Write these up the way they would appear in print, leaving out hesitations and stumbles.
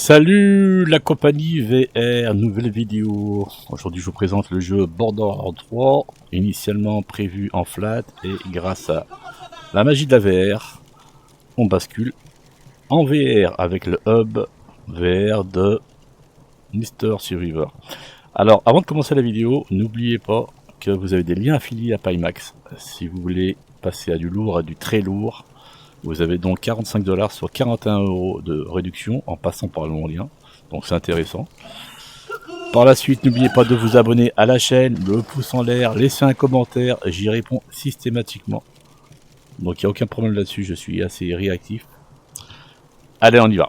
Salut la compagnie VR, nouvelle vidéo. Aujourd'hui je vous présente le jeu Borderlands 3, initialement prévu en flat, et grâce à la magie de la VR, on bascule en VR avec le hub VR de Mr Survivor. Alors avant de commencer la vidéo, n'oubliez pas que vous avez des liens affiliés à Pimax. Si vous voulez passer à du lourd, à du très lourd, vous avez donc 45$ sur 41€ de réduction en passant par le mon lien. Donc c'est intéressant. Par la suite, n'oubliez pas de vous abonner à la chaîne, le pouce en l'air, laissez un commentaire, j'y réponds systématiquement. Donc il n'y a aucun problème là-dessus, je suis assez réactif. Allez, on y va.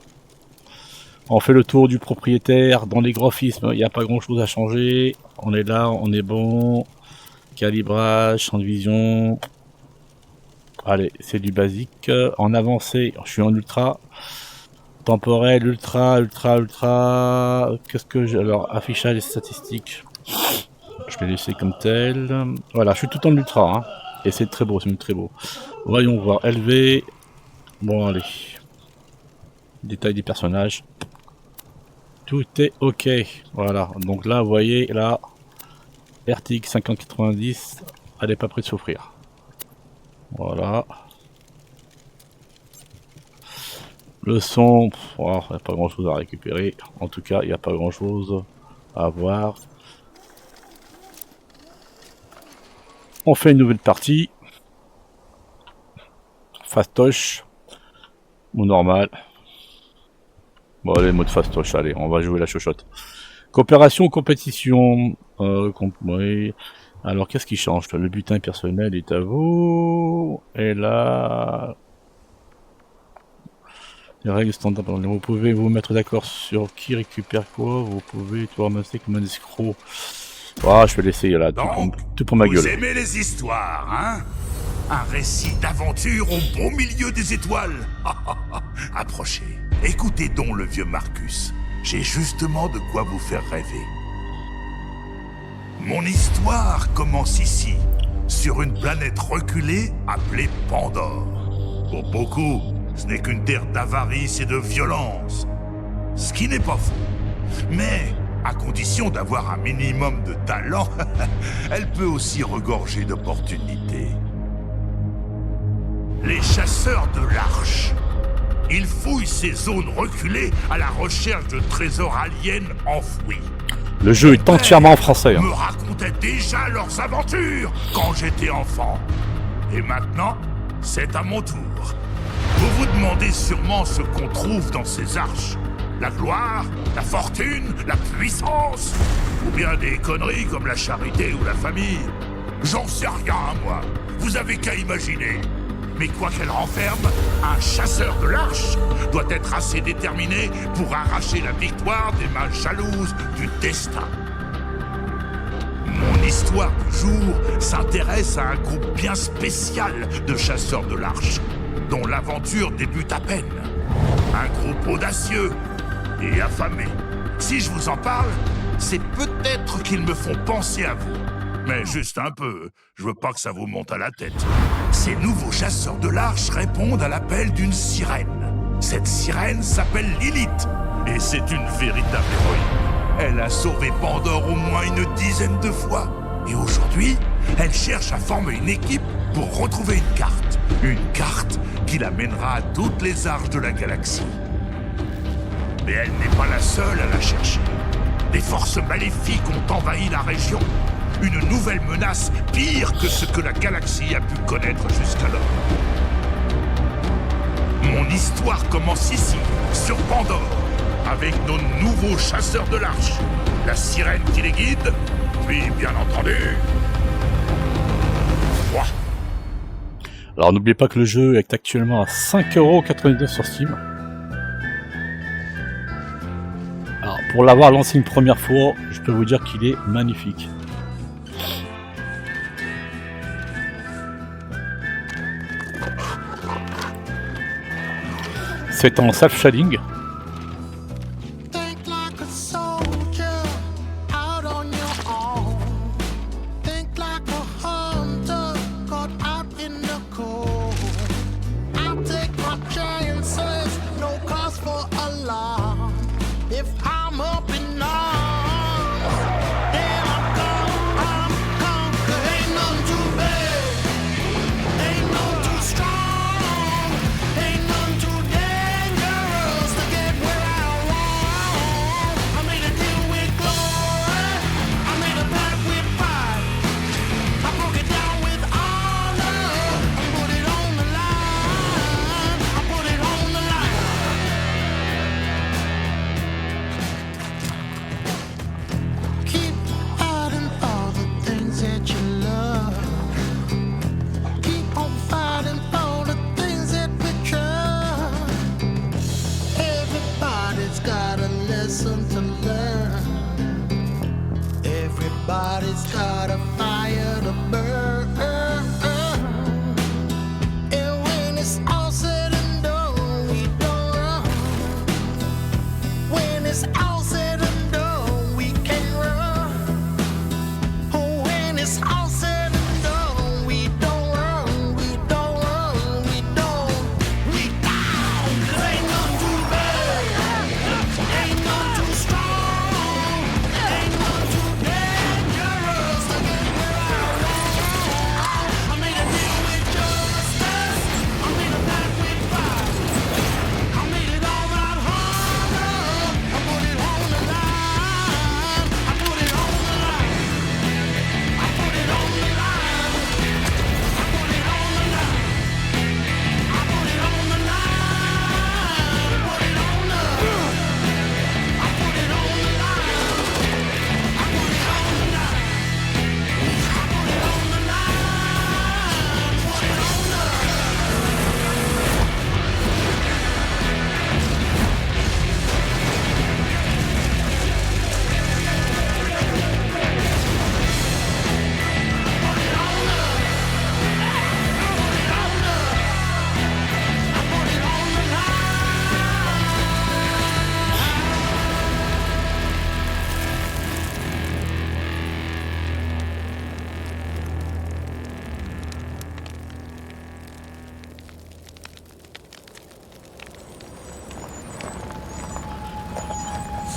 On fait le tour du propriétaire. Dans les graphismes, il n'y a pas grand-chose à changer. On est là, on est bon. Calibrage, champ de vision. Allez, c'est du basique. En avancé, je suis en ultra. Temporel, ultra. Qu'est-ce que j'ai? Alors, affichage et statistiques. Je vais laisser comme tel. Voilà, je suis tout en ultra. Hein. Et c'est très beau, c'est même très beau. Voyons voir. LV. Bon, allez. Détail des personnages. Tout est ok. Voilà. Donc là, vous voyez, là, RTX 5090, elle n'est pas prête de souffrir. Voilà. Le son, il n'y a pas grand chose à récupérer. En tout cas, il n'y a pas grand chose à voir. On fait une nouvelle partie. Fastoche. Ou normal. Bon, allez, mode fastoche, allez, on va jouer la chochotte. Coopération ou compétition. Oui. Alors, qu'est-ce qui change? Le butin personnel est à vous. Et là... Les règles standards, vous pouvez vous mettre d'accord sur qui récupère quoi. Vous pouvez tout ramasser comme un escroc. Ah, je vais laisser là, tout pour ma gueule. Vous aimez les histoires, hein? Un récit d'aventure au beau milieu des étoiles. Approchez, écoutez donc le vieux Marcus. J'ai justement de quoi vous faire rêver. Mon histoire commence ici, sur une planète reculée appelée Pandore. Pour beaucoup, ce n'est qu'une terre d'avarice et de violence. Ce qui n'est pas faux. Mais, à condition d'avoir un minimum de talent, elle peut aussi regorger d'opportunités. Les chasseurs de l'Arche. Ils fouillent ces zones reculées à la recherche de trésors aliens enfouis. Le jeu est entièrement en français. Me racontaient déjà leurs aventures quand j'étais enfant. Et maintenant, c'est à mon tour. Vous vous demandez sûrement ce qu'on trouve dans ces arches. La gloire, la fortune, la puissance, ou bien des conneries comme la charité ou la famille. J'en sais rien, moi. Vous avez qu'à imaginer. Mais quoi qu'elle renferme, un chasseur de l'Arche doit être assez déterminé pour arracher la victoire des mains jalouses du destin. Mon histoire du jour s'intéresse à un groupe bien spécial de chasseurs de l'Arche, dont l'aventure débute à peine. Un groupe audacieux et affamé. Si je vous en parle, c'est peut-être qu'ils me font penser à vous. Mais juste un peu, je veux pas que ça vous monte à la tête. Ces nouveaux chasseurs de l'Arche répondent à l'appel d'une sirène. Cette sirène s'appelle Lilith, et c'est une véritable héroïne. Elle a sauvé Pandore au moins une dizaine de fois. Et aujourd'hui, elle cherche à former une équipe pour retrouver une carte. Une carte qui la mènera à toutes les arches de la galaxie. Mais elle n'est pas la seule à la chercher. Des forces maléfiques ont envahi la région. Une nouvelle menace pire que ce que la galaxie a pu connaître jusqu'alors. Mon histoire commence ici, sur Pandore, avec nos nouveaux chasseurs de l'Arche. La sirène qui les guide, puis bien entendu... moi. Alors n'oubliez pas que le jeu est actuellement à 5,99€ sur Steam. Alors pour l'avoir lancé une première fois, je peux vous dire qu'il est magnifique. C'est en self-shading. Everybody's got a fire to burn. And when it's all said and done, we don't run. When it's all said and done, we can't run. Oh, when it's all said and done, we don't run, we don't run, we don't. We down, 'cause ain't none too bad, ain't none too strong, ain't none too dangerous to get where I want. I made a deal with justice, I made a pact with fire, I made it all about honor, I put it on the line, I put it on the line, I put it on the line, I put it on the line, I put it on the line, put it on the, I put it on the line, I put it on the line, I put it on the line, put it on the.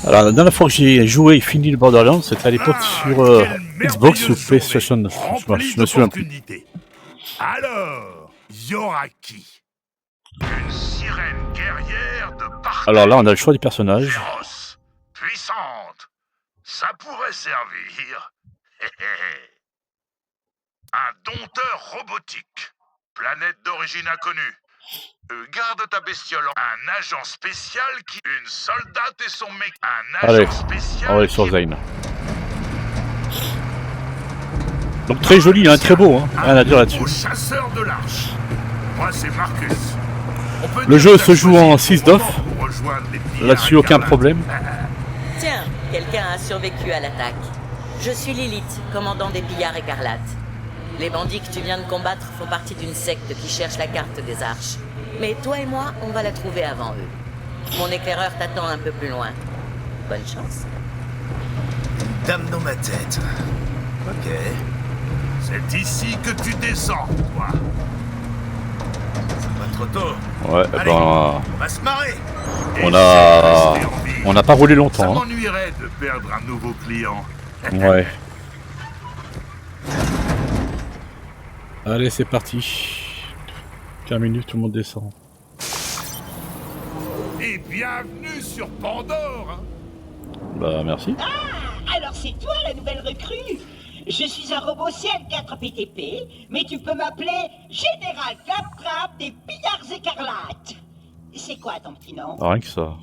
Alors la dernière fois que j'ai joué et fini le Borderlands, c'était à l'époque sur quelle Xbox ou merveilleuse PlayStation. journée, remplie Je me souviens plus. d'opportunités. Alors, y aura qui? Une sirène guerrière de partout. Alors là, on a le choix du personnage. Féroce, puissante. Ça pourrait servir. Un dompteur robotique. Planète d'origine inconnue. Garde ta bestiole. Un agent spécial qui... Une soldate et son mec. Un agent Allez, spécial on va aller sur qui- Zane. Donc très joli, hein, très beau, hein. Rien à dire Au là-dessus. chasseur de l'arche. Moi, c'est Marcus. On peut Le dire jeu que se t'as joue choisi en le 6 bon d'off. moment pour rejoindre les pillards Là-dessus, aucun écarlates. problème. Tiens, quelqu'un a survécu à l'attaque. Je suis Lilith, commandant des pillards écarlates. Les bandits que tu viens de combattre font partie d'une secte qui cherche la carte des arches. Mais toi et moi, on va la trouver avant eux. Mon éclaireur t'attend un peu plus loin. Bonne chance. Dame dans ma tête. Ok. C'est ici que tu descends, toi. C'est pas trop tôt. Ouais, Allez. ben, On va se marrer. on Et a, c'est resté en vie. on n'a pas roulé Ça longtemps. Hein. m'ennuierait de perdre un nouveau client. Ouais. Allez, c'est parti. 15 minutes, tout le monde descend. Et bienvenue sur Pandore. Hein. Bah merci. Alors c'est toi la nouvelle recrue. Je suis un robot CL4 PTP, mais tu peux m'appeler Général Claptrap des pillards écarlates. C'est quoi ton petit nom? Ah, rien que ça.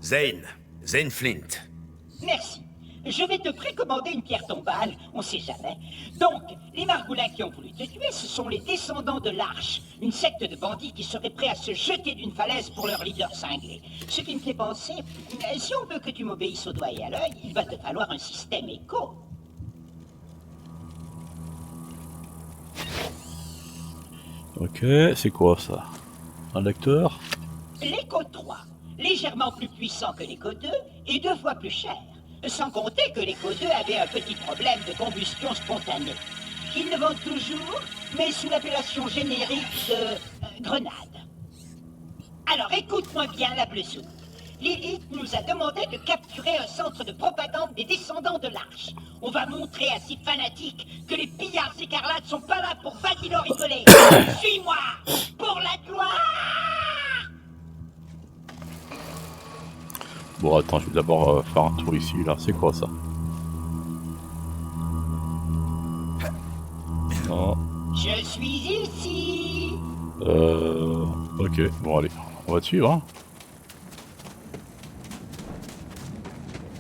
Zane Flint. Merci. Je vais te précommander une pierre tombale, on sait jamais. Donc, les margoulins qui ont voulu te tuer, ce sont les descendants de l'Arche, une secte de bandits qui seraient prêts à se jeter d'une falaise pour leur leader cinglé. Ce qui me fait penser, si on veut que tu m'obéisses au doigt et à l'œil, il va te falloir un système écho. Ok, c'est quoi ça? Un lecteur? L'écho 3, légèrement plus puissant que l'écho 2 et 2 fois plus cher. Sans compter que l'écho 2 avait un petit problème de combustion spontanée. Ils le vendent toujours, mais sous l'appellation générique de grenade. Alors écoute-moi bien la bleusoupe. Lilith nous a demandé de capturer un centre de propagande des descendants de l'Arche. On va montrer à ces fanatiques que les pillards écarlates sont pas là pour badinoricoler. Suis-moi pour la gloire. Bon, attends, je vais d'abord faire un tour ici, là. C'est quoi ça? Non. Je suis ici. Ok, bon, allez. On va te suivre, hein.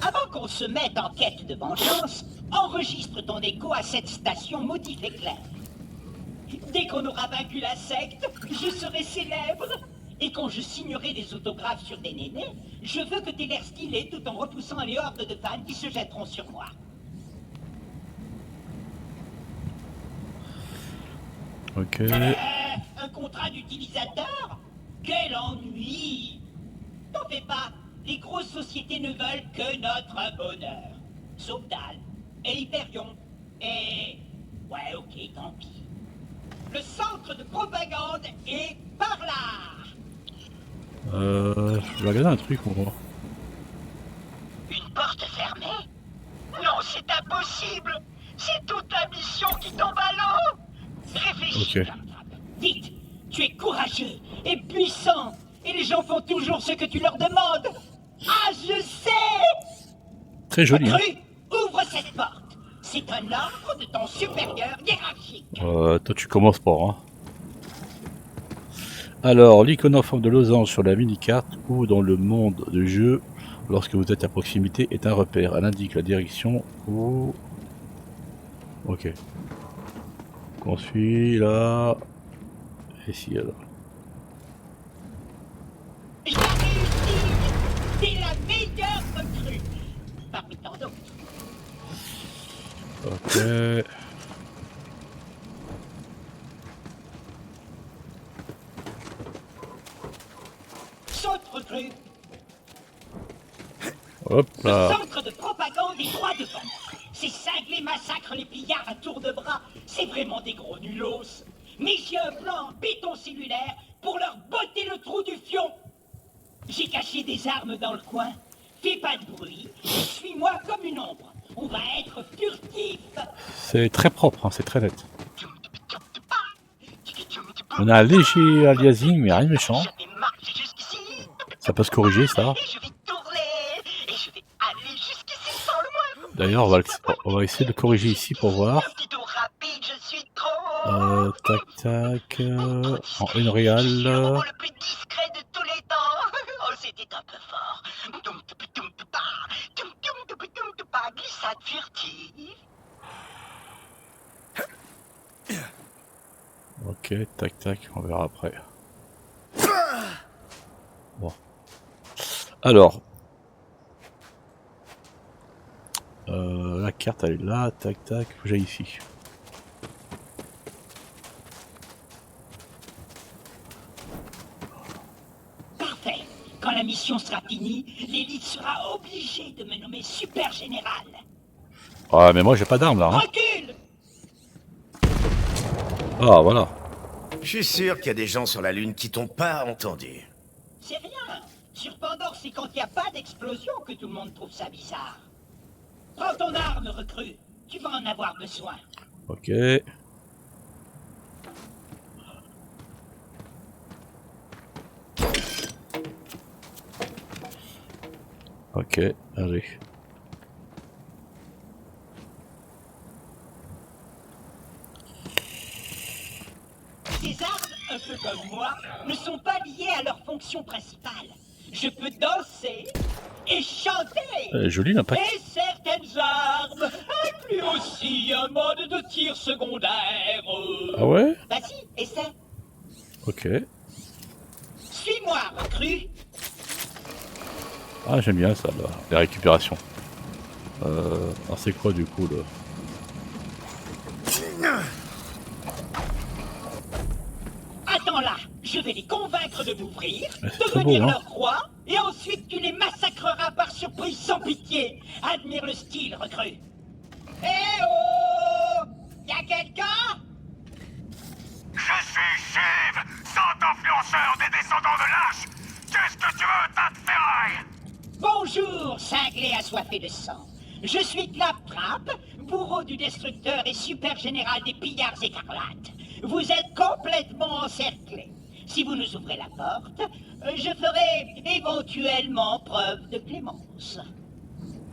Avant qu'on se mette en quête de vengeance, enregistre ton écho à cette station maudite éclair. Dès qu'on aura vaincu la secte, je serai célèbre. Et quand je signerai des autographes sur des nénés, je veux que t'aies l'air stylé tout en repoussant les hordes de fans qui se jetteront sur moi. Ok. Un contrat d'utilisateur? Quel ennui! T'en fais pas, les grosses sociétés ne veulent que notre bonheur. Sauf Dahl, et Hyperion, et... Ouais, ok, tant pis. Le centre de propagande est par là! Je vais regarder un truc, moi. Une porte fermée? Non, c'est impossible! C'est toute la mission qui tombe à l'eau! Réfléchis, Ok. Claptrap. Vite! Tu es courageux et puissant! Et les gens font toujours ce que tu leur demandes! Ah, je sais! Très joli, hein. Recrue, ouvre cette porte! C'est un ordre de ton supérieur hiérarchique! Toi, tu commences pas, hein. Alors, l'iconoforme de losange sur la mini-carte ou dans le monde de jeu, lorsque vous êtes à proximité, est un repère. Elle indique la direction où... Ok. On suit là... Ici, alors. J'ai réussi! T'es la meilleure recrue! Parmi tant d'autres. Ok. Saute, recrue! Hop Le là. centre de propagande est droit devant. Ces cinglés massacrent les pillards à tour de bras. C'est vraiment des gros nulos. Mais j'ai un plan en béton cellulaire pour leur botter le trou du fion. J'ai caché des armes dans le coin. Fais pas de bruit. Suis-moi comme une ombre. On va être furtif. C'est très propre, hein, c'est très net. On a un léger aliasing, mais rien de méchant. Je vais marcher jusqu'ici. Ça peut se corriger, ça. Et je vais tourner. Et je vais aller jusqu'ici sans le moindre. D'ailleurs, on va essayer de corriger ici pour voir. Un petit tour rapide, je suis trop. Tac, tac. En une Je réale. suis le robot le plus discret de tous les temps. Oh, c'était un peu fort. Glissade furtive. Ok, tac, tac, on verra après. Bon. Alors. La carte, elle est là, tac, tac, faut que j'aille ici. Parfait. Quand la mission sera finie, l'élite sera obligée de me nommer super général. Ah, mais moi j'ai pas d'arme là, hein. Recule! Ah, voilà. Je suis sûr qu'il y a des gens sur la Lune qui t'ont pas entendu. C'est rien. Sur Pandore, c'est quand il n'y a pas d'explosion que tout le monde trouve ça bizarre. Prends ton arme, recrue. Tu vas en avoir besoin. Ok. Ok, allez. Ces armes, un peu comme moi, ne sont pas liées à leur fonction principale. Je peux danser et chanter. Joli l'impact. Et certaines armes incluent aussi un mode de tir secondaire. Ah ouais? Vas-y, essaie. Ok. Suis-moi, recrue. Ah, j'aime bien ça, là, la récupération. Alors c'est quoi du coup là? Attends là, je vais les convaincre de m'ouvrir, c'est très devenir beau, hein. leur roi, et ensuite tu les massacreras par surprise sans pitié. Admire le style, recrue. Eh oh! Y'a quelqu'un? Je suis Shiv, sant influenceur des descendants de l'Arche. Qu'est-ce que tu veux, tas de ferraille? Bonjour, cinglé assoiffé de sang. Je suis Claptrap, bourreau du destructeur et super général des pillards écarlates. Vous êtes complètement encerclés. Si vous nous ouvrez la porte, je ferai éventuellement preuve de clémence.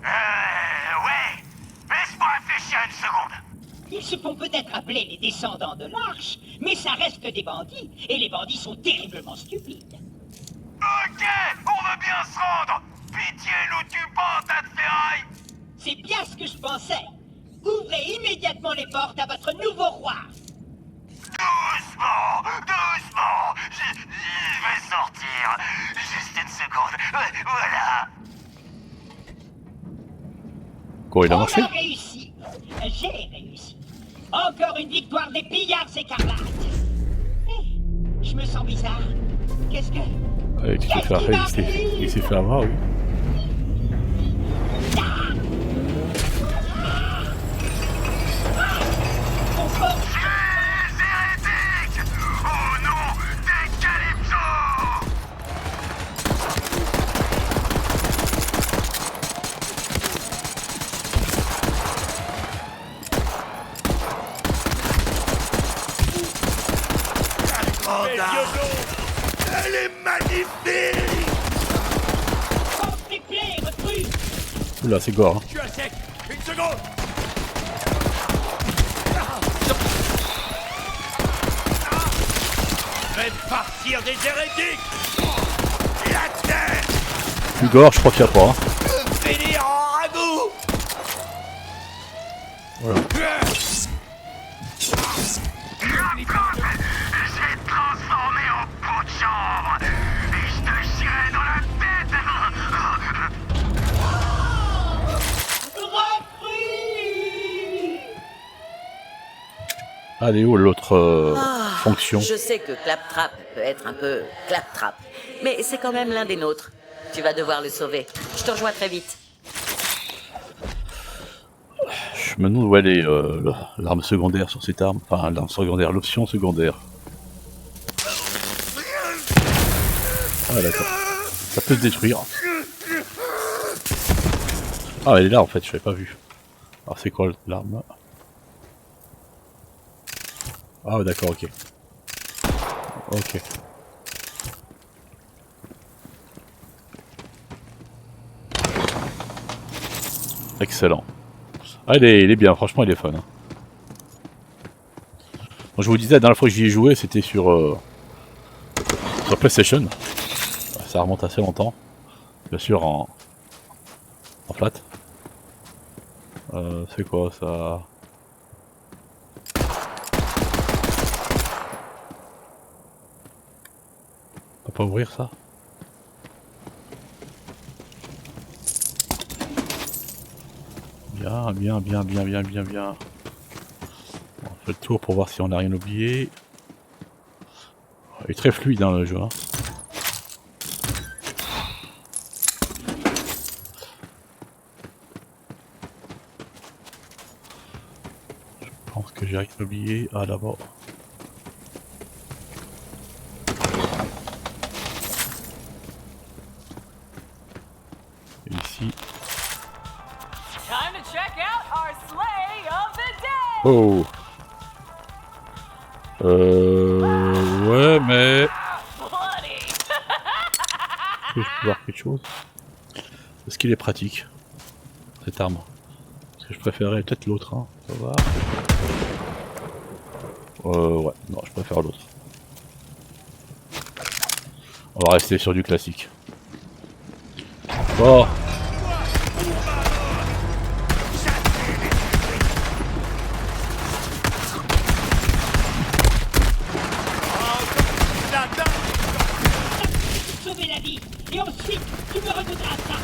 Ouais. Laisse-moi réfléchir une seconde. Ils se font peut-être appeler les descendants de l'Arche, mais ça reste des bandits, et les bandits sont terriblement stupides. Ok, on veut bien se rendre. Pitié, nous tue pas, tas de ferraille. C'est bien ce que je pensais. Ouvrez immédiatement les portes à votre nouveau roi. Doucement, doucement. Je vais sortir. Juste une seconde. Ouais, voilà. Quoi, il a On marché? a réussi. J'ai réussi. Encore une victoire des pillards écarlates. Hé, je me sens bizarre. Qu'est-ce que... Il s'est fait avoir, oui. Elle est magnifique! Force tes plaies, recrue! Oula, c'est gore. Hein. Je suis à sec! Une seconde! Faites partir des hérétiques! La terre! Plus gore, je crois qu'il n'y a pas. Hein. Finir en ragoût! Voilà. Allez, où l'autre fonction? Je sais que Claptrap peut être un peu Claptrap, mais c'est quand même l'un des nôtres. Tu vas devoir le sauver. Je te rejoins très vite. Je me demande où elle est l'arme secondaire sur cette arme. Enfin, l'arme secondaire, l'option secondaire. Ah d'accord. Ça peut se détruire. Ah, elle est là en fait, je l'avais pas vu. Alors c'est quoi l'arme là? Ah ouais, d'accord, ok. Ok. Excellent. Ah, il est bien, franchement il est fun. Hein. Bon, je vous disais, la dernière fois que j'y ai joué, c'était sur PlayStation. Ça remonte assez longtemps. Bien sûr en flat. C'est quoi ça? On peut pas ouvrir ça? Bien. On fait le tour pour voir si on n'a rien oublié. Il est très fluide dans le jeu. Hein. Je pense que j'ai rien oublié. Ah là-bas. Et ici. Oh. Ouais, mais... Est-ce que je peux voir quelque chose? Est-ce qu'il est pratique, cette arme? Parce que je préférais peut-être l'autre, hein. Ça va. Ouais, non, je préfère l'autre. On va rester sur du classique. Oh. Sauver la vie, et ensuite, tu me regoutteras ça.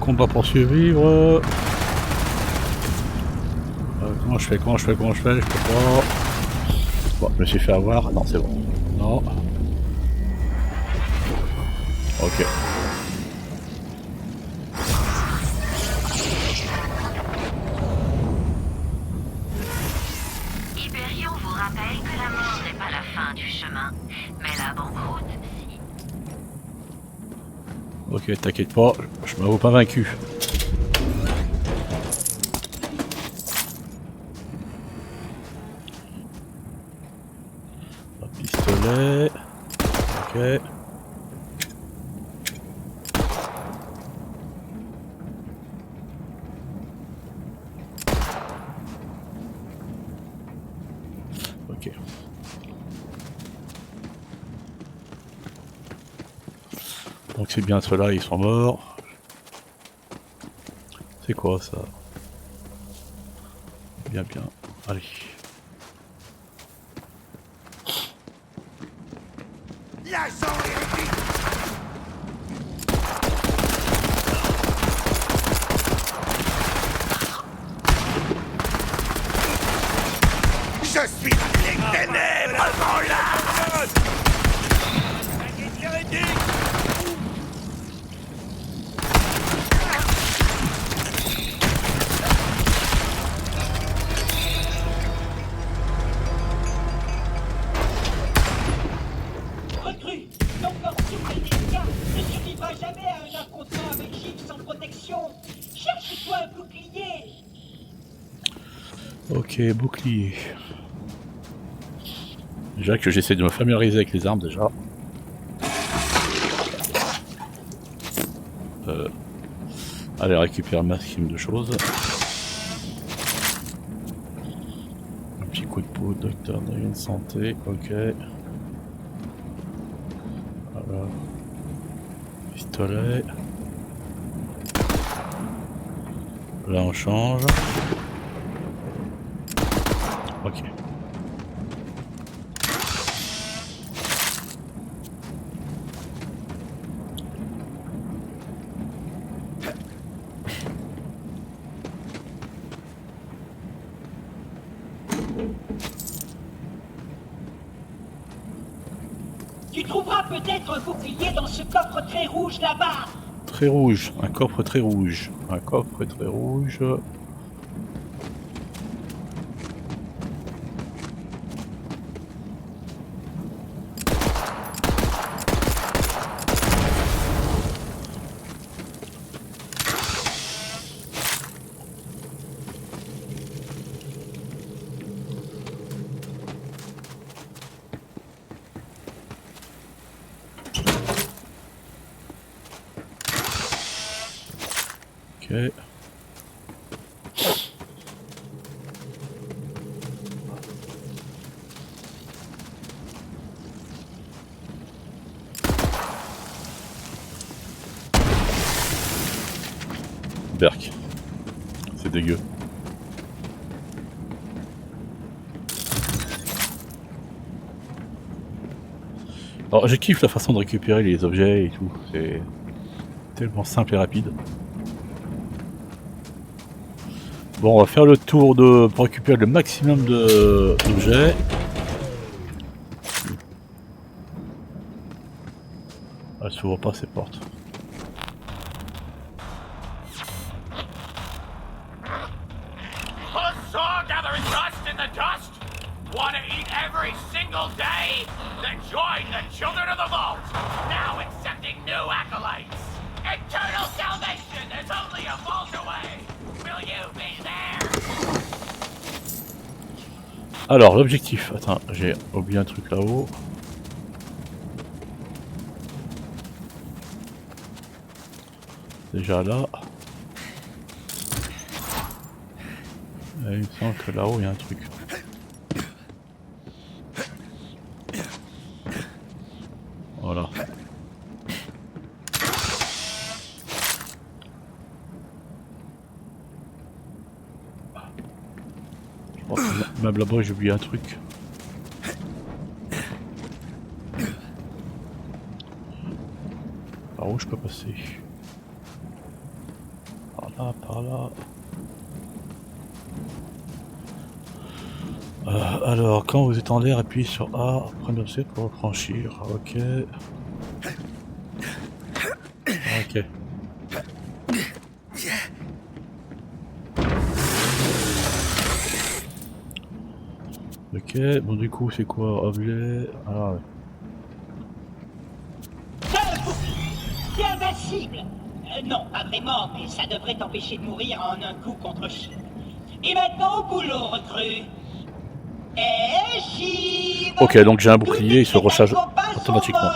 Combat pour survivre. Comment je fais? Je peux pas. Bon, je me suis fait avoir. Non, c'est bon. Non. Ok. Hyperion vous rappelle que la mort n'est pas la fin du chemin, mais la banqueroute, si. Ok, t'inquiète pas, je m'avoue pas vaincu. Un pistolet. Ok. Ok. Donc c'est bien ceux-là, ils sont morts. C'est quoi ça? Bien bien. Allez. Je suis les ténèbres, voilà. Recrue, ton corps souffre des dégâts ne survivra jamais à un affrontement avec Gilles sans protection. Cherche-toi un bouclier. Ok, bouclier. Déjà que j'essaie de me familiariser avec les armes déjà. Allez récupérer un maximum de choses. Un petit coup de peau, docteur de une santé, ok. Voilà. Pistolet. Là on change. Ok. Tu trouveras peut-être un bouclier dans ce coffre très rouge là-bas. Très rouge, un coffre très rouge. Un coffre très rouge. Ok. Berk. C'est dégueu. Alors je kiffe la façon de récupérer les objets et tout. C'est tellement simple et rapide. Bon, on va faire le tour pour récupérer le maximum d'objets. Elle s'ouvre pas ces portes. Huzzah, gathering dust in the dust! Wanna eat every single day? Then join the Children of the Vault! Now accepting new acolytes! Eternal salvation is only a vault away! Will you be there? Alors, l'objectif. Attends, j'ai oublié un truc là-haut. Déjà là. Et il me semble que là-haut il y a un truc. Voilà. Je crois que même là-bas j'ai oublié un truc. Par où je peux passer? Par là, par là. Alors, quand vous êtes en l'air, appuyez sur A, prenez l'objet pour franchir. Ok. Ok. Ok, bon du coup c'est quoi? Objet... Ah ouais. T'as un bouclier. T'es invincible. Non, pas vraiment, mais ça devrait t'empêcher de mourir en un coup contre Chine. Et maintenant au boulot, recrue. Et Chive. Ok, donc j'ai un bouclier, il se recharge automatiquement.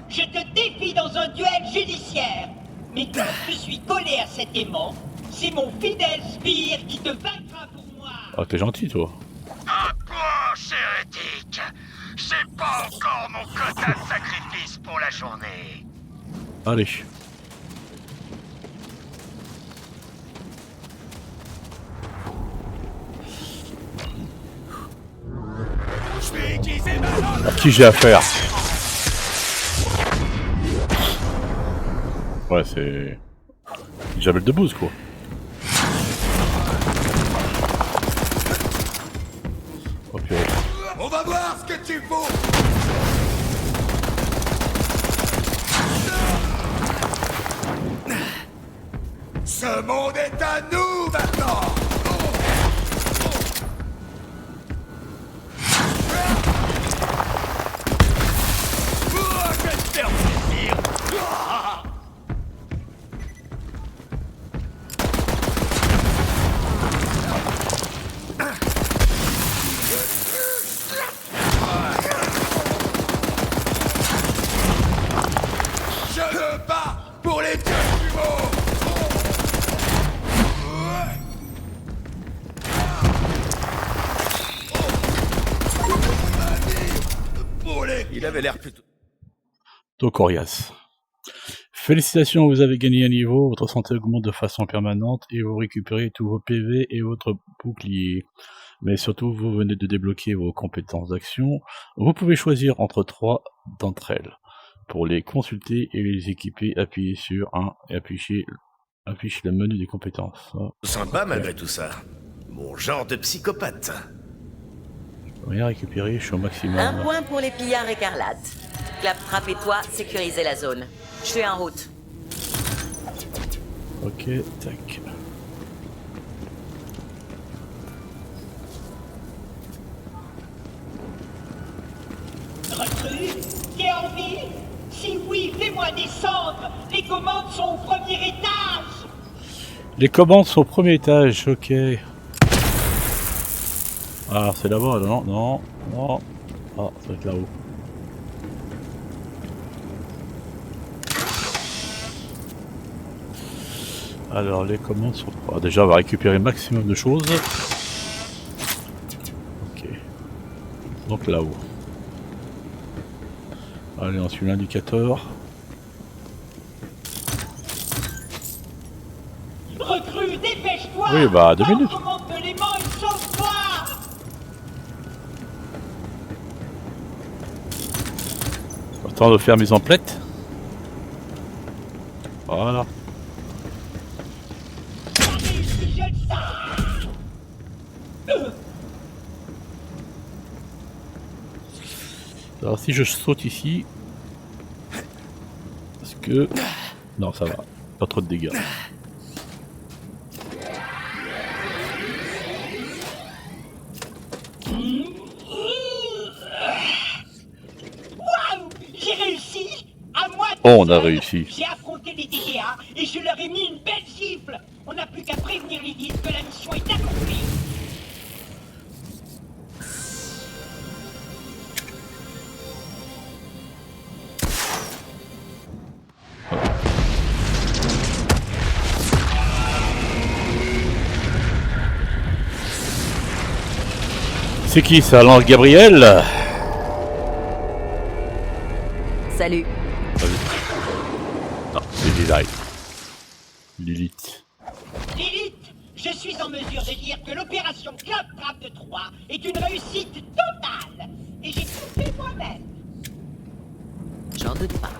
je te défie dans un duel judiciaire. Mais quand je suis collé à cet aimant, c'est mon fidèle sbire qui te vaincra pour moi. Ah, t'es gentil, toi. Approche, hérétique. J'ai pas encore mon quota de sacrifice pour la journée. Allez. À qui j'ai affaire? Ouais, c'est... Jamel Debbouze, quoi. Oh, purée. On va voir ce que tu vaux. Ce monde est à nous maintenant. Je vais te faire plaisir. Je me bats pour les dieux jumeaux. Il avait l'air plutôt... Corias. Félicitations, vous avez gagné un niveau, votre santé augmente de façon permanente et vous récupérez tous vos PV et votre bouclier. Mais surtout, vous venez de débloquer vos compétences d'action. Vous pouvez choisir entre 3 d'entre elles. Pour les consulter et les équiper, appuyez sur 1 et affichez le menu des compétences. Sympa malgré tout ça. Mon genre de psychopathe. Rien récupérer, je suis au maximum. Un point pour les pillards écarlates. Claptrap et toi, sécurisez la zone. Je suis en route. Ok, tac. Recrue, t'es en vie? Si oui, fais-moi descendre. Les commandes sont au premier étage. Les commandes sont au premier étage, ok. Ah, c'est là-bas, non, non, non. Ah, ça va être là-haut. Alors, les commandes sont... Ah, déjà, on va récupérer le maximum de choses. Ok. Donc là-haut. Allez, on suit l'indicateur. Recrue, dépêche-toi. Oui, bah, 2 Va aux minutes. commandes de l'aimant et sauve-toi. Temps de faire mes emplettes. Voilà. Je le sens. Alors si je saute ici... Parce que... Non, ça va. Pas trop de dégâts. Waouh, j'ai réussi. À moi tout Oh, on a seul. réussi. J'ai affronté les DGA et je leur ai mis une belle gifle. On n'a plus qu'à prévenir Lilith que la mission est accomplie. C'est qui ça, Lance Gabriel? Salut. Non, c'est Lilith. Lilith. Lilith, je suis en mesure de dire que l'opération Claptrap de 3 est une réussite totale. Et j'ai tout fait moi-même. J'en doute pas.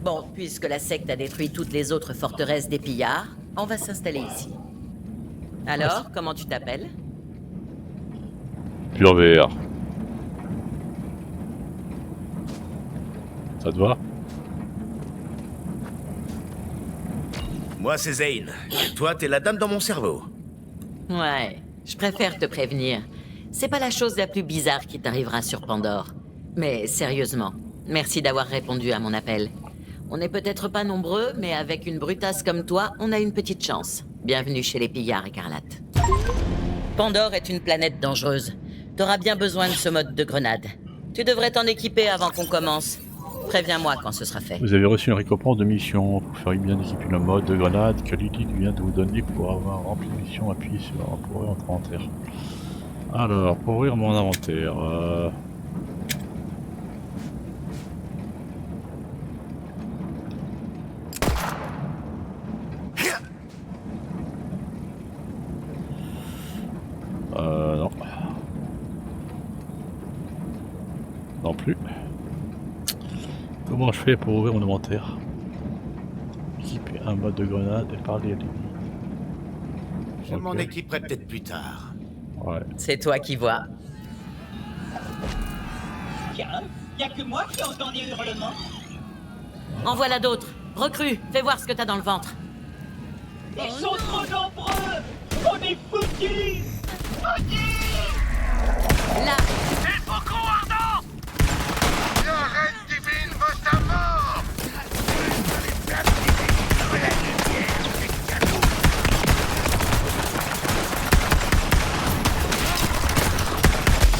Bon, puisque la secte a détruit toutes les autres forteresses des pillards, on va s'installer ici. Alors, comment tu t'appelles? Pur VR. Ça te va? Moi, c'est Zane. Et toi, t'es la dame dans mon cerveau. Ouais, je préfère te prévenir. C'est pas la chose la plus bizarre qui t'arrivera sur Pandore. Mais sérieusement, merci d'avoir répondu à mon appel. On n'est peut-être pas nombreux, mais avec une brutasse comme toi, on a une petite chance. Bienvenue chez les pillards écarlates. Pandore est une planète dangereuse. T'auras bien besoin de ce mode de grenade. Tu devrais t'en équiper avant qu'on commence. Préviens-moi quand ce sera fait. Vous avez reçu une récompense de mission. Pour faire bien équiper le mode de grenade que Lilith vient de vous donner pour avoir rempli la mission. Appuyez sur pour ouvrir votre inventaire. Alors, pour ouvrir mon inventaire... non. Non plus. Comment je fais pour ouvrir mon inventaire? Équiper un mode de grenade et parler à Lilith. Je m'en équiperai peut-être plus tard. Ouais. C'est toi qui vois. Tiens, y a que moi qui entends des hurlements. En voilà d'autres. Recrue, fais voir ce que t'as dans le ventre. Ils sont trop nombreux. On est foutus. Là, Il faut qu'on ardent! La reine divine veut sa mort!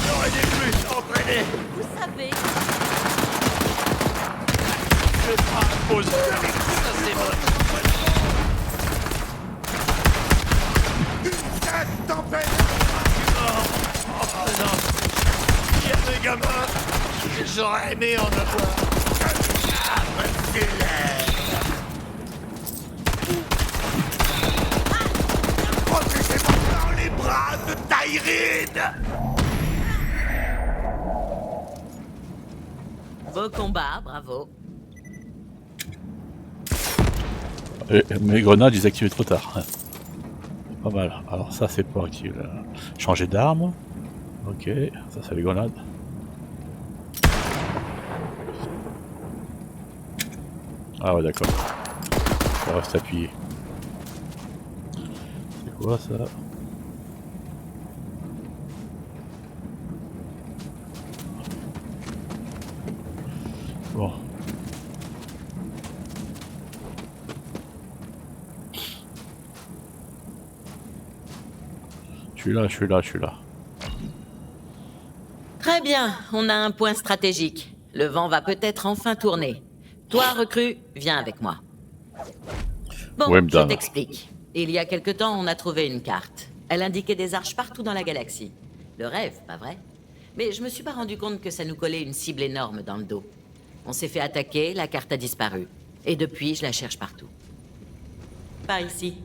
J'aurais dû plus entraîner. vous savez, Cette tempête! Oh non! Il y a des gamins! J'aurais aimé en avoir! Ah, protégez-moi dans les bras de Tyreen! beau combat, bravo. Et mes grenades, ils activaient trop tard. Pas mal. Alors ça, c'est pour activer. Changer d'arme. Ok, ça c'est les grenades. Ah ouais, d'accord. Ça reste appuyé. C'est quoi ça? Bon. Je suis là. Très bien, on a un point stratégique. Le vent va peut-être enfin tourner. Toi, recrue, viens avec moi. Bon, Ouais, je madame. t'explique. Il y a quelque temps, on a trouvé une carte. Elle indiquait des arches partout dans la galaxie. Le rêve, pas vrai? Mais je me suis pas rendu compte que ça nous collait une cible énorme dans le dos. On s'est fait attaquer, la carte a disparu. Et depuis, je la cherche partout. Par ici.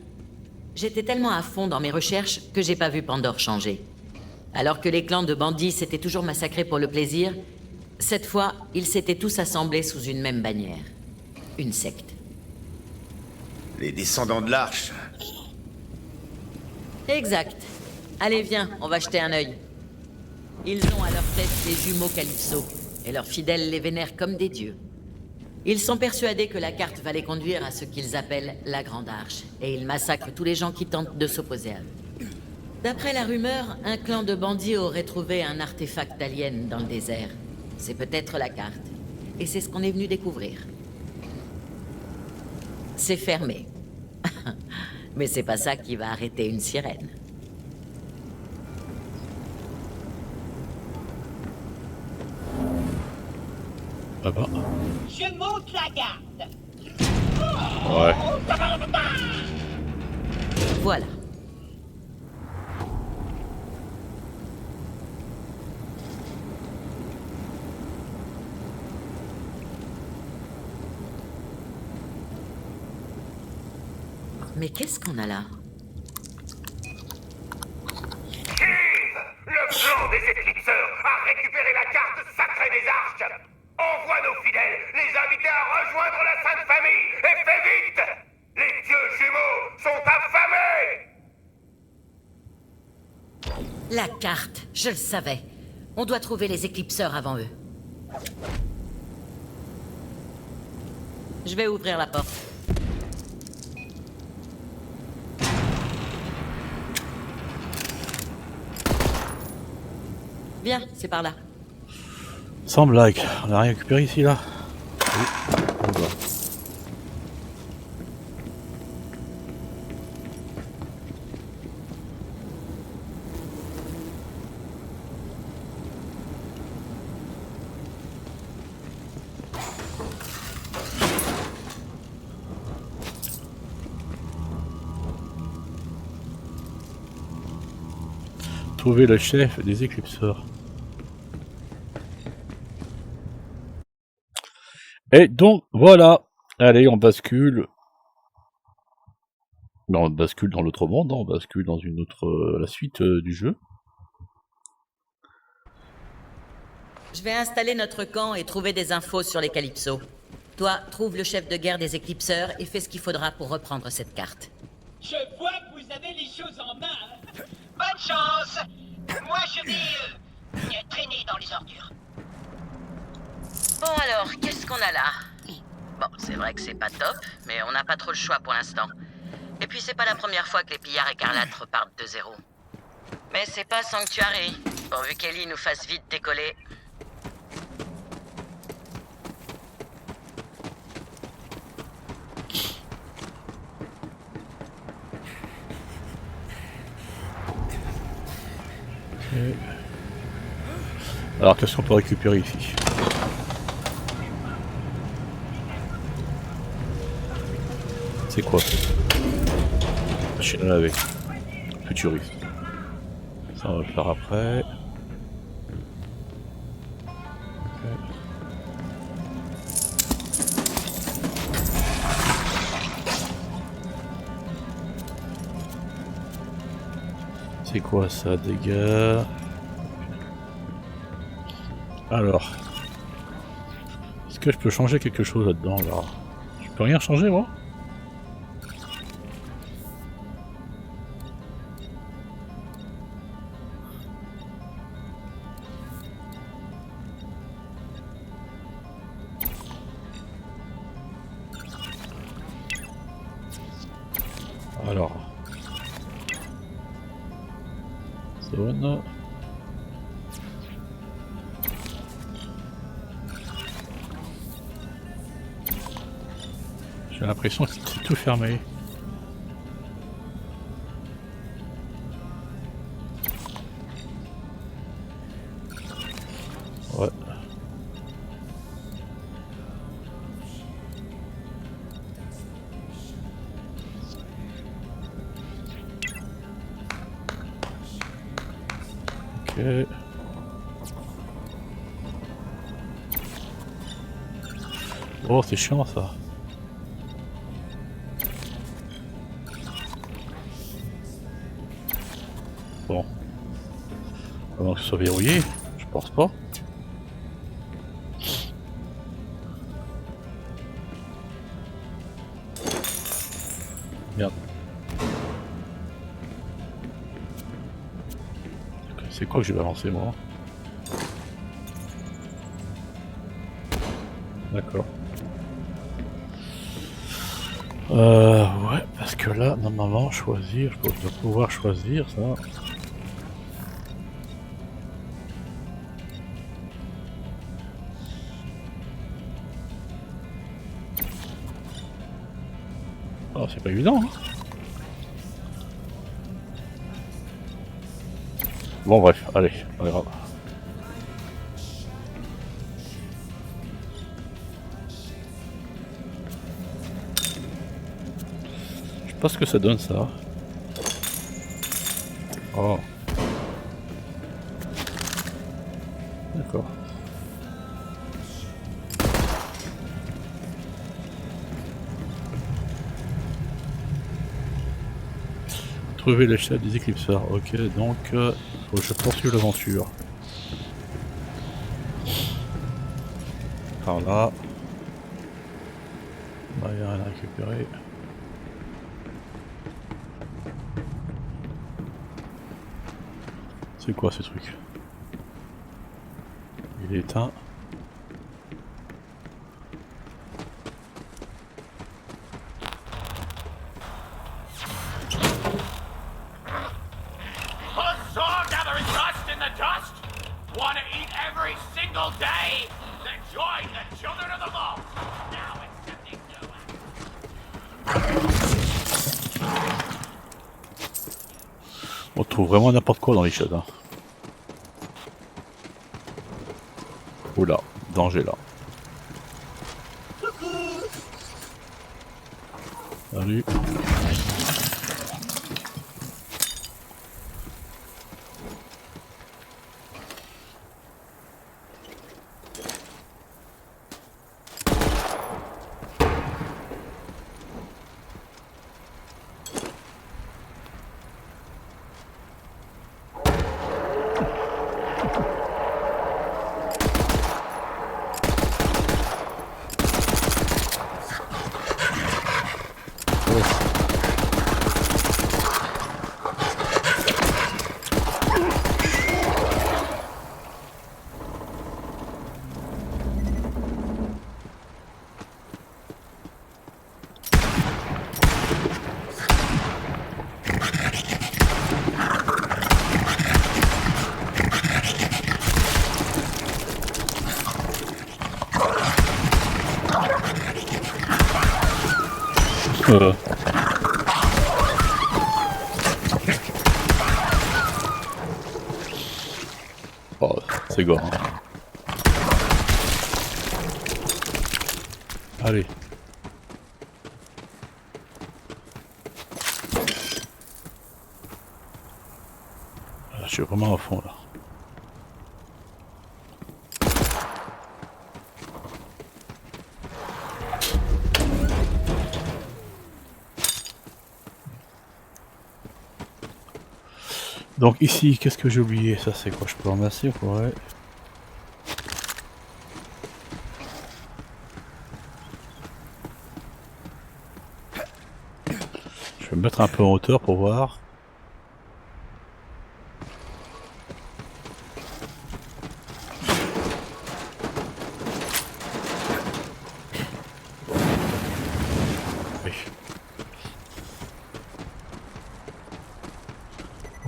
J'étais tellement à fond dans mes recherches que j'ai pas vu Pandore changer. Alors que les clans de bandits s'étaient toujours massacrés pour le plaisir, cette fois, ils s'étaient tous assemblés sous une même bannière. Une secte. Les descendants de l'Arche. Exact. Allez, viens, on va jeter un œil. Ils ont à leur tête les jumeaux Calypso, et leurs fidèles les vénèrent comme des dieux. Ils sont persuadés que la carte va les conduire à ce qu'ils appellent la Grande Arche, et ils massacrent tous les gens qui tentent de s'opposer à eux. D'après la rumeur, un clan de bandits aurait trouvé un artefact alien dans le désert. C'est peut-être la carte. Et c'est ce qu'on est venu découvrir. C'est fermé. Mais c'est pas ça qui va arrêter une sirène. Ah bah. Je monte la garde. Ouais. Voilà. Mais qu'est-ce qu'on a là? Le clan des éclipseurs a récupéré la carte sacrée des arches. Envoie nos fidèles les inviter à rejoindre la Sainte Famille. Et fais vite! Les dieux jumeaux sont affamés! La carte, je le savais. On doit trouver les éclipseurs avant eux. Je vais ouvrir la porte. Viens, c'est par là. Sans blague, on a rien récupéré ici là. Oui. Oh bah. Trouver le chef des éclipseurs. Et donc voilà. Allez, on bascule. Non, on bascule dans l'autre monde, hein, on bascule dans une autre la suite du jeu. Je vais installer notre camp et trouver des infos sur les Calypso. Toi, trouve le chef de guerre des éclipseurs et fais ce qu'il faudra pour reprendre cette carte. Je vois que vous avez les choses en main. Bonne chance. Moi, je vais traîner dans les ordures. Bon alors, qu'est-ce qu'on a là? Bon, c'est vrai que c'est pas top, mais on n'a pas trop le choix pour l'instant. Et puis c'est pas la première fois que les pillards écarlates repartent de zéro. Mais c'est pas Sanctuary, pourvu qu'Ellie nous fasse vite décoller. Okay. Alors qu'est-ce qu'on peut récupérer ici? C'est quoi? Machine à laver. Futuriste. Ça on va le faire après. Okay. C'est quoi ça, dégâts? Alors. Est-ce que je peux changer quelque chose là-dedans là? Je peux rien changer moi? Alors, zone. J'ai l'impression que c'est tout fermé. Ouais. Ok. Oh, c'est chiant ça. Bon. Comment que ce soit verrouillé? Je pense pas. Merde. C'est quoi que j'ai balancé moi? D'accord. Ouais, parce que là, normalement, choisir, je dois pouvoir choisir ça. Oh, c'est pas évident, hein. Bon, bref, allez, pas grave. Je sais pas ce que ça donne ça. Oh. D'accord. Trouver le chef des éclipseurs. Ok, donc faut que je poursuive l'aventure. Par là. Il n'y a rien à récupérer. C'est quoi ce truc? Il est éteint. Huzzah, gathering dust in the dust! Wanna eat every single day? Then join the Children of the Vault! Now accepting new... On trouve vraiment n'importe quoi dans les chats. Hein. Oula, danger là. Salut. Oh, c'est gore. Hein. Allez. Ah, je suis vraiment à fond là. Donc ici, qu'est-ce que j'ai oublié? Ça c'est quoi? Je peux ramasser ou quoi? Ouais. Je vais me mettre un peu en hauteur pour voir. Oui.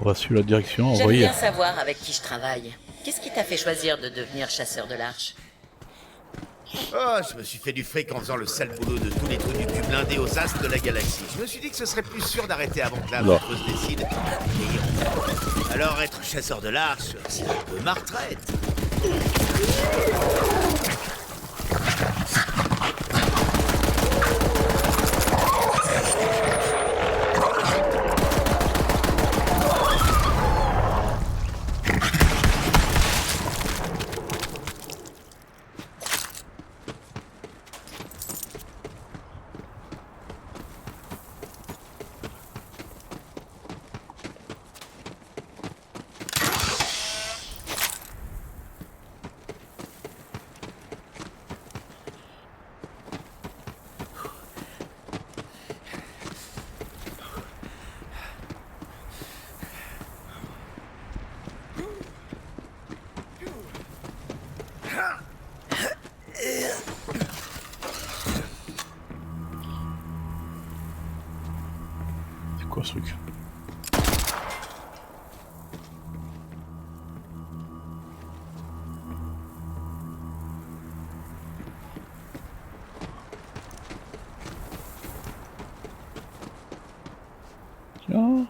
On va suivre la direction, J'aime envoyer. bien savoir avec qui je travaille. Qu'est-ce qui t'a fait choisir de devenir chasseur de l'Arche? Oh, je me suis fait du fric en faisant le sale boulot de tous les trous du cul blindé aux astres de la galaxie. Je me suis dit que ce serait plus sûr d'arrêter avant que la Non. se décide. Alors être chasseur de l'Arche, c'est un peu ma retraite. C'est quoi ce truc? Tiens.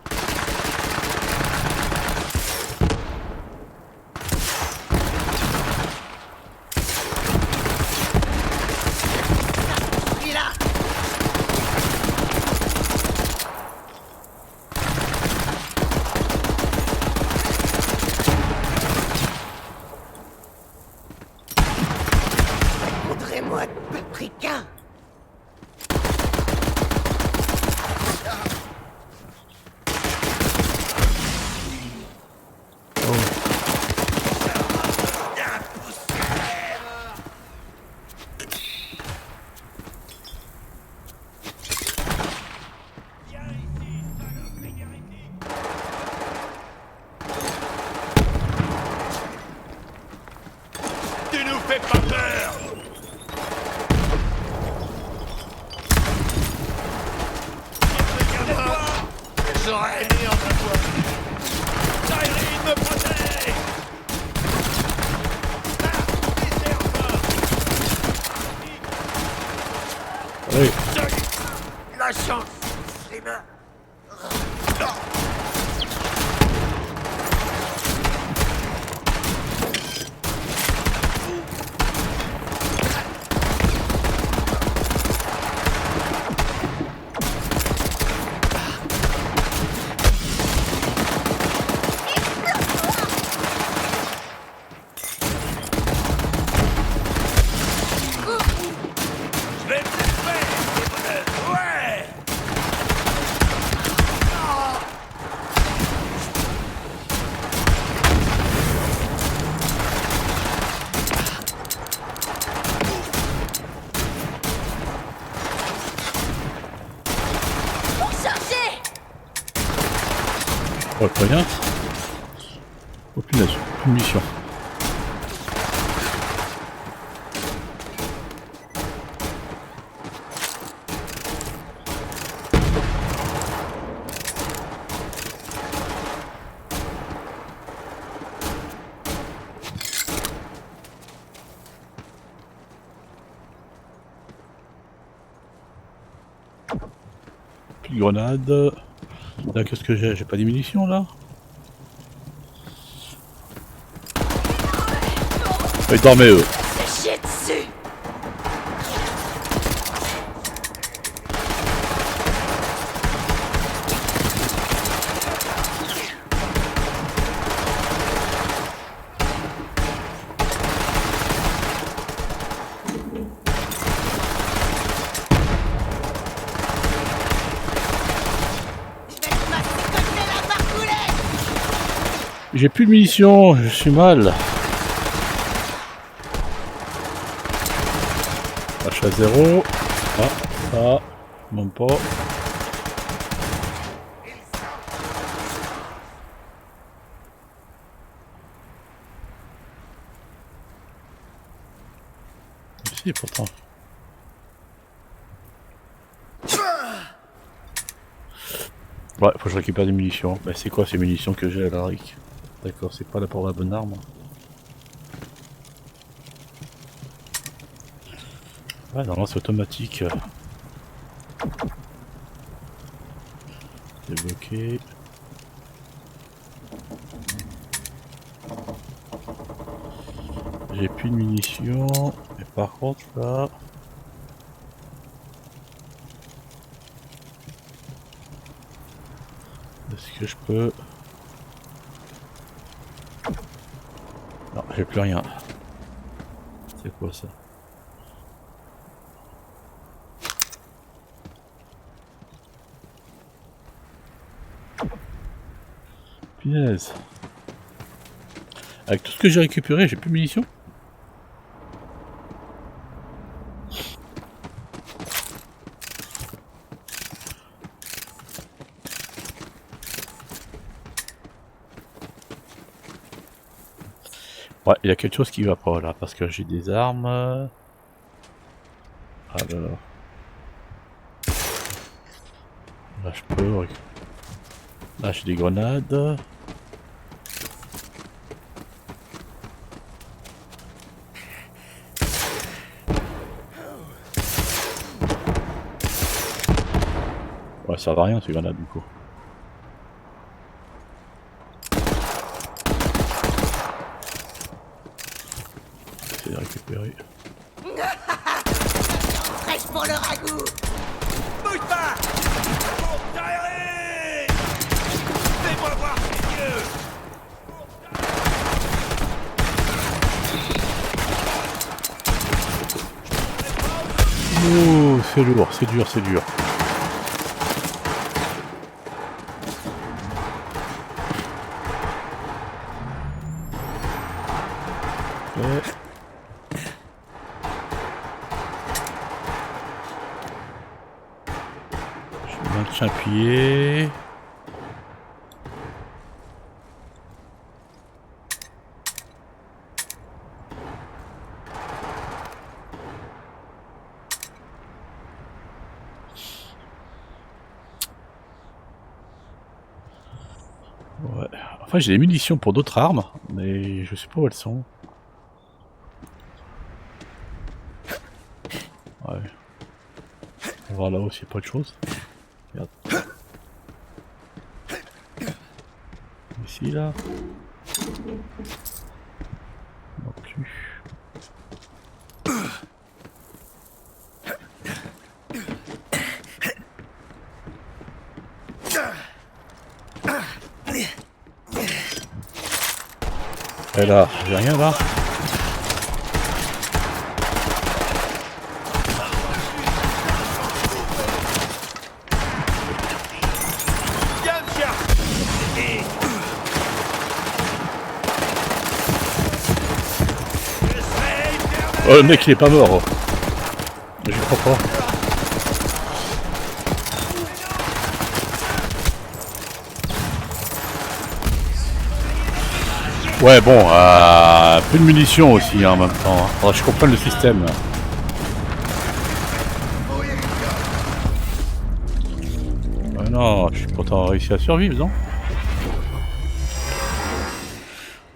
Montrez-moi de paprika. Tu nous fais pas peur! J'aurais aimé en avoir. Tyrene me protège! Allez. La chance! Je vais te faire, les bonheurs! Ouais! Oh, très bien. Aucune mission. plus de grenades. Là, qu'est-ce que j'ai? J'ai pas des munitions là? Ils dormaient eux. Se chier dessus. J'ai plus de munitions, je suis mal. H à 0. Ah, même pas. Si, pourtant. Ouais, faut que je récupère des munitions. Bah, c'est quoi ces munitions que j'ai là, Rick? D'accord, c'est pas là pour la bonne arme. Ouais, normalement c'est automatique. C'est bloqué. J'ai plus de munitions. Mais par contre là... Est-ce que je peux... Non, j'ai plus rien. C'est quoi ça? Punaise. Avec tout ce que j'ai récupéré, j'ai plus de munitions? Ouais, il y a quelque chose qui va pas là, parce que j'ai des armes. Alors. Là je peux. Là j'ai des grenades. Ouais, ça va rien ces grenades du coup. De récupérer. Fraîche pour le ragoût. Bouge pas! Fais-moi voir tes yeux! Oh, c'est lourd, c'est dur, c'est dur. Ouais. Je maintiens appuyé. Ouais. Enfin, j'ai des munitions pour d'autres armes, mais je sais pas où elles sont. Ouais. On va voir là-haut s'il n'y a pas autre chose. Regarde. Ici, là. Non plus. Et là, j'ai rien là. Oh, le mec il est pas mort. Je crois pas. Ouais bon, plus de munitions aussi hein, en même temps. Faudra que je comprenne le système. Non, je suis pourtant réussi à survivre, non?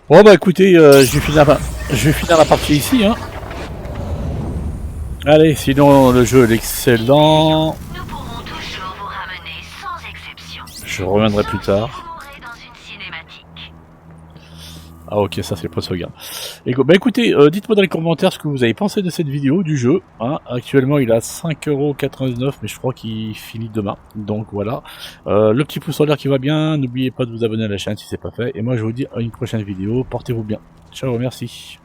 Bon bah écoutez, je vais finir la partie ici hein. Allez, sinon le jeu est excellent. Nous pourrons toujours vous ramener Je reviendrai plus tard. mourrez dans une cinématique. Ah ok, ça c'est le point de sauvegarde. Et bah écoutez, dites-moi dans les commentaires ce que vous avez pensé de cette vidéo, du jeu. Hein. Actuellement il est à 5,99€, mais je crois qu'il finit demain. Donc voilà. Le petit pouce en l'air qui va bien. N'oubliez pas de vous abonner à la chaîne si c'est pas fait. Et moi je vous dis à une prochaine vidéo. Portez-vous bien. Ciao, merci.